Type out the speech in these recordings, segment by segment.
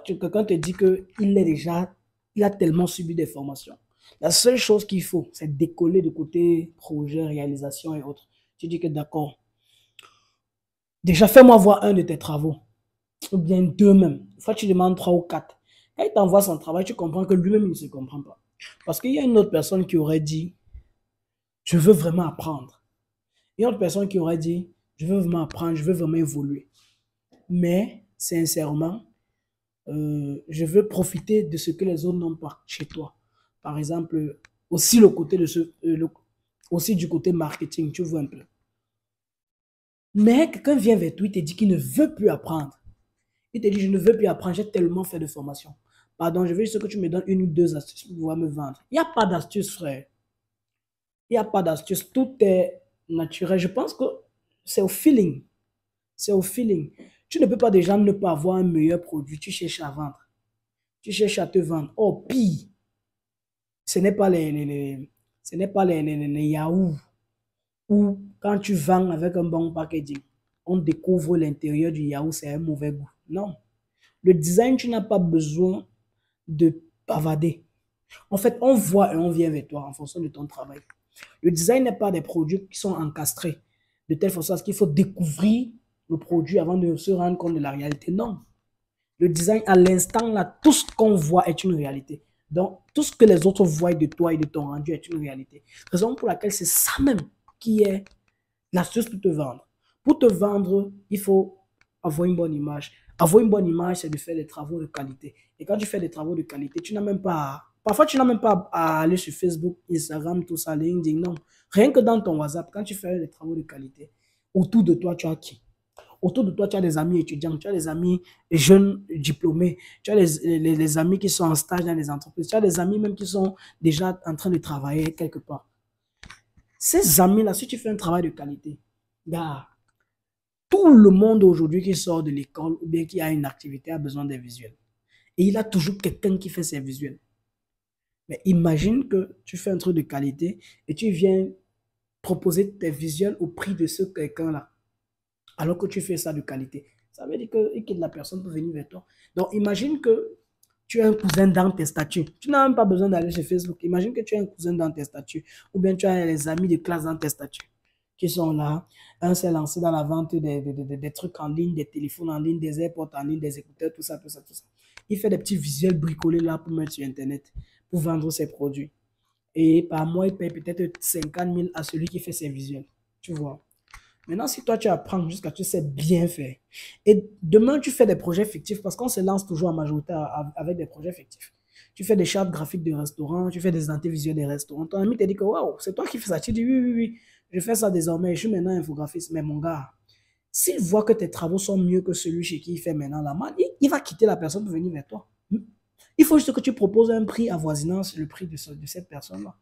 Quelqu'un te dit il a tellement subi des formations. La seule chose qu'il faut, c'est décoller de côté projet, réalisation et autres. Tu dis que d'accord. Déjà, fais-moi voir un de tes travaux, ou bien deux même. Une fois, tu demandes trois ou quatre. Quand il t'envoie son travail, tu comprends que lui-même, il ne se comprend pas. Parce qu'il y a une autre personne qui aurait dit, je veux vraiment apprendre. Il y a une autre personne qui aurait dit, je veux vraiment apprendre, je veux vraiment évoluer. Mais, sincèrement, je veux profiter de ce que les autres n'ont pas chez toi. Par exemple, aussi le côté de aussi du côté marketing, tu vois un peu. Mais quelqu'un vient vers toi, il te dit qu'il ne veut plus apprendre. Il te dit, je ne veux plus apprendre, j'ai tellement fait de formation. Pardon, je veux juste que tu me donnes une ou deux astuces pour pouvoir me vendre. Il n'y a pas d'astuce, frère. Il n'y a pas d'astuce. Tout est naturel. Je pense que c'est au feeling. C'est au feeling. Tu ne peux pas déjà ne pas avoir un meilleur produit. Tu cherches à vendre. Tu cherches à te vendre. Oh, pire. Ce n'est pas ce n'est pas les Yahoo où quand tu vends avec un bon packaging, on découvre l'intérieur du Yahoo, c'est un mauvais goût. Non. Le design, tu n'as pas besoin de bavader. En fait, on voit et on vient vers toi en fonction de ton travail. Le design n'est pas des produits qui sont encastrés de telle façon qu'il faut découvrir le produit avant de se rendre compte de la réalité. Non. Le design, à l'instant, là, tout ce qu'on voit est une réalité. Donc, tout ce que les autres voient de toi et de ton rendu est une réalité. Raison pour laquelle c'est ça même qui est l'astuce pour te vendre. Pour te vendre, il faut avoir une bonne image. Avoir une bonne image, c'est de faire des travaux de qualité. Et quand tu fais des travaux de qualité, tu n'as même pas... Parfois, tu n'as même pas à aller sur Facebook, Instagram, tout ça, LinkedIn, non. Rien que dans ton WhatsApp, quand tu fais des travaux de qualité, autour de toi, tu as qui? Autour de toi, tu as des amis étudiants, tu as des amis jeunes diplômés, tu as les amis qui sont en stage dans les entreprises, tu as des amis même qui sont déjà en train de travailler quelque part. Ces amis-là, si tu fais un travail de qualité, gars, tout le monde aujourd'hui qui sort de l'école ou bien qui a une activité a besoin des visuels. Et il a toujours quelqu'un qui fait ses visuels. Mais imagine que tu fais un truc de qualité et tu viens proposer tes visuels au prix de ce quelqu'un-là, alors que tu fais ça de qualité. Ça veut dire que la personne peut venir vers toi. Donc, imagine que tu as un cousin dans tes statuts. Tu n'as même pas besoin d'aller sur Facebook. Imagine que tu as un cousin dans tes statuts. Ou bien tu as les amis de classe dans tes statuts qui sont là. Un s'est lancé dans la vente des trucs en ligne, des téléphones en ligne, des AirPods en ligne, des écouteurs, tout ça, tout ça, tout ça. Il fait des petits visuels bricolés là pour mettre sur Internet, pour vendre ses produits. Et par mois, il paye peut-être 50 000 à celui qui fait ses visuels. Tu vois. Maintenant, si toi, tu apprends jusqu'à tu sais bien faire, et demain, tu fais des projets fictifs, parce qu'on se lance toujours en majorité avec des projets fictifs. Tu fais des chartes graphiques de restaurants, tu fais des identités visuelles des restaurants. Ton ami te dit que, waouh, c'est toi qui fais ça. Tu dis, oui, oui, oui, je fais ça désormais, je suis maintenant infographiste. Mais mon gars, s'il voit que tes travaux sont mieux que celui chez qui il fait maintenant la main, il va quitter la personne pour venir vers toi. Il faut juste que tu proposes un prix avoisinant le prix de cette personne-là.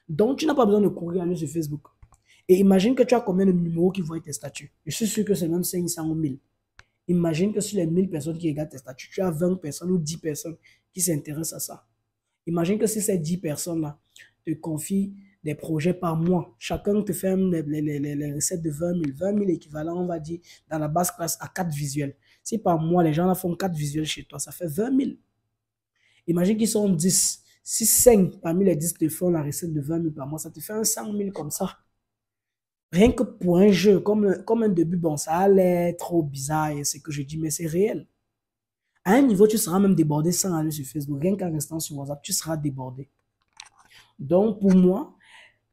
Donc, tu n'as pas besoin de courir aller sur Facebook. Et imagine que tu as combien de numéros qui voient tes statuts. Je suis sûr que c'est même 500 ou 1000. Imagine que sur les 1000 personnes qui regardent tes statuts, tu as 20 personnes ou 10 personnes qui s'intéressent à ça. Imagine que si ces 10 personnes-là te confient des projets par mois, chacun te fait les recettes de 20 000, 20 000 équivalents, on va dire, dans la basse classe à 4 visuels. Si par mois, les gens là font 4 visuels chez toi, ça fait 20 000. Imagine qu'ils sont 10. Si 5 parmi les 10 te font la recette de 20 000 par mois, ça te fait un 100 000 comme ça. Rien que pour un jeu, comme un début, bon, ça allait trop bizarre, et c'est que je dis, mais c'est réel. À un niveau, tu seras même débordé sans aller sur Facebook. Rien qu'en restant sur WhatsApp, tu seras débordé. Donc, pour moi,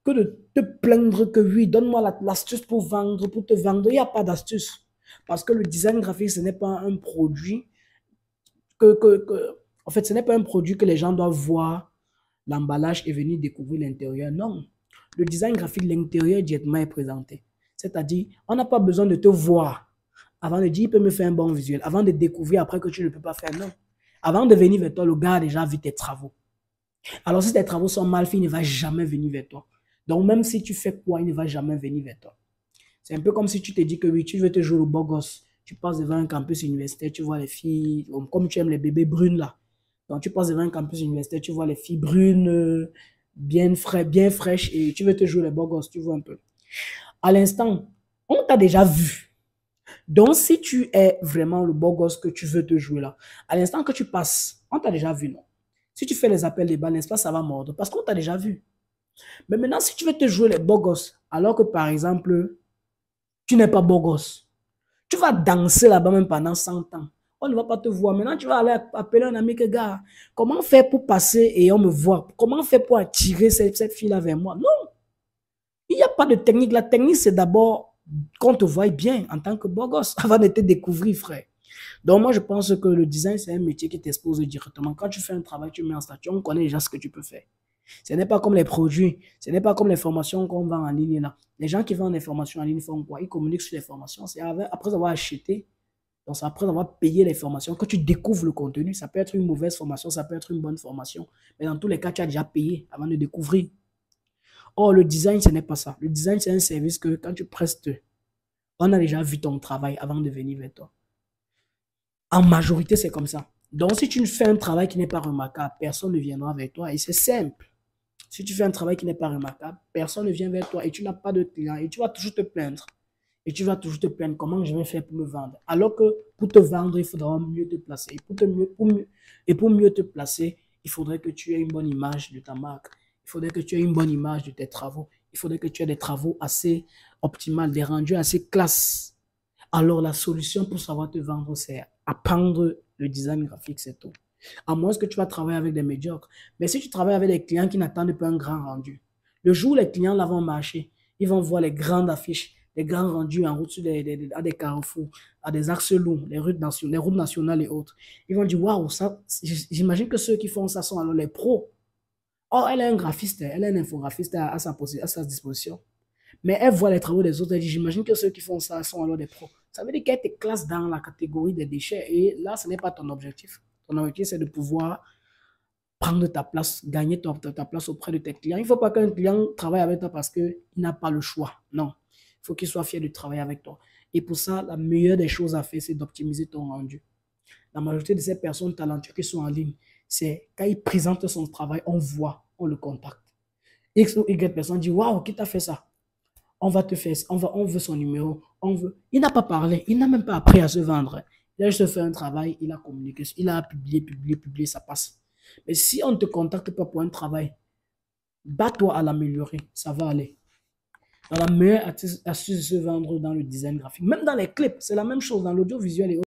que de te plaindre que oui, donne-moi l'astuce pour vendre, pour te vendre, il n'y a pas d'astuce. Parce que le design graphique, ce n'est pas un produit en fait, ce n'est pas un produit que les gens doivent voir l'emballage et venir découvrir l'intérieur. Non. Le design graphique, l'intérieur directement est présenté. C'est-à-dire, on n'a pas besoin de te voir avant de dire, il peut me faire un bon visuel, avant de découvrir après que tu ne peux pas faire. Non. Avant de venir vers toi, le gars a déjà vu tes travaux. Alors, si tes travaux sont mal faits, il ne va jamais venir vers toi. Donc, même si tu fais quoi, il ne va jamais venir vers toi. C'est un peu comme si tu te dis que oui, tu veux te jouer au beau gosse. Tu passes devant un campus universitaire, tu vois les filles, comme tu aimes les bébés brunes là. Donc, tu passes devant un campus universitaire, tu vois les filles brunes, bien fraîches, et tu veux te jouer les beaux gosses, tu vois un peu. À l'instant, on t'a déjà vu. Donc, si tu es vraiment le beau gosse que tu veux te jouer là, à l'instant que tu passes, on t'a déjà vu, non? Si tu fais les appels des balles, n'est-ce pas, ça va mordre parce qu'on t'a déjà vu. Mais maintenant, si tu veux te jouer les beaux gosses, alors que par exemple, tu n'es pas beau gosse, tu vas danser là-bas même pendant 100 ans. On ne va pas te voir. Maintenant, tu vas aller appeler un ami que, gars, comment faire pour passer et on me voit? Comment faire pour attirer cette fille-là vers moi? Non, il n'y a pas de technique. La technique, c'est d'abord qu'on te voie bien en tant que beau gosse avant de te découvrir, frère. Donc, moi, je pense que le design, c'est un métier qui t'expose directement. Quand tu fais un travail, tu mets en statut, on connaît déjà ce que tu peux faire. Ce n'est pas comme les produits, ce n'est pas comme les formations qu'on vend en ligne là. Les gens qui vendent des formations en ligne font quoi? Ils communiquent sur les formations. C'est après avoir acheté, donc c'est après avoir payé les formations que tu découvres le contenu. Ça peut être une mauvaise formation, ça peut être une bonne formation. Mais dans tous les cas, tu as déjà payé avant de découvrir. Or, le design, ce n'est pas ça. Le design, c'est un service que quand tu prestes, on a déjà vu ton travail avant de venir vers toi. En majorité, c'est comme ça. Donc, si tu fais un travail qui n'est pas remarquable, personne ne viendra vers toi. Et c'est simple. Si tu fais un travail qui n'est pas remarquable, personne ne vient vers toi et tu n'as pas de client et tu vas toujours te plaindre. Et tu vas toujours te plaindre comment je vais faire pour me vendre. Alors que pour te vendre, il faudra mieux te placer. Et pour mieux te placer, il faudrait que tu aies une bonne image de ta marque. Il faudrait que tu aies une bonne image de tes travaux. Il faudrait que tu aies des travaux assez optimaux, des rendus assez classe. Alors la solution pour savoir te vendre, c'est apprendre le design graphique, c'est tout. À moins que tu vas travailler avec des médiocres. Mais si tu travailles avec des clients qui n'attendent pas un grand rendu, le jour où les clients là vont marcher, ils vont voir les grandes affiches, les grands rendus en route sur à des carrefours, à des axes lourds, les routes nationales et autres. Ils vont dire, waouh, ça, j'imagine que ceux qui font ça sont alors les pros. Oh, elle est un graphiste, elle est un infographiste à sa disposition. Mais elle voit les travaux des autres, elle dit, j'imagine que ceux qui font ça sont alors des pros. Ça veut dire qu'elle te classe dans la catégorie des déchets et là, ce n'est pas ton objectif. Ton objectif, c'est de pouvoir prendre ta place, gagner ta place auprès de tes clients. Il ne faut pas qu'un client travaille avec toi parce qu'il n'a pas le choix. Non, il faut qu'il soit fier de travailler avec toi. Et pour ça, la meilleure des choses à faire, c'est d'optimiser ton rendu. La majorité de ces personnes talentueuses qui sont en ligne, c'est quand ils présentent son travail, on voit, on le contacte. X ou Y personne dit, waouh, qui t'a fait ça? On va te faire, on veut son numéro, on veut. Il n'a pas parlé, il n'a même pas appris à se vendre. Il a juste fait un travail, il a communiqué, il a publié, ça passe. Mais si on ne te contacte pas pour un travail, bats-toi à l'améliorer, ça va aller. Dans la meilleure astuce de se vendre dans le design graphique, même dans les clips, c'est la même chose dans l'audiovisuel et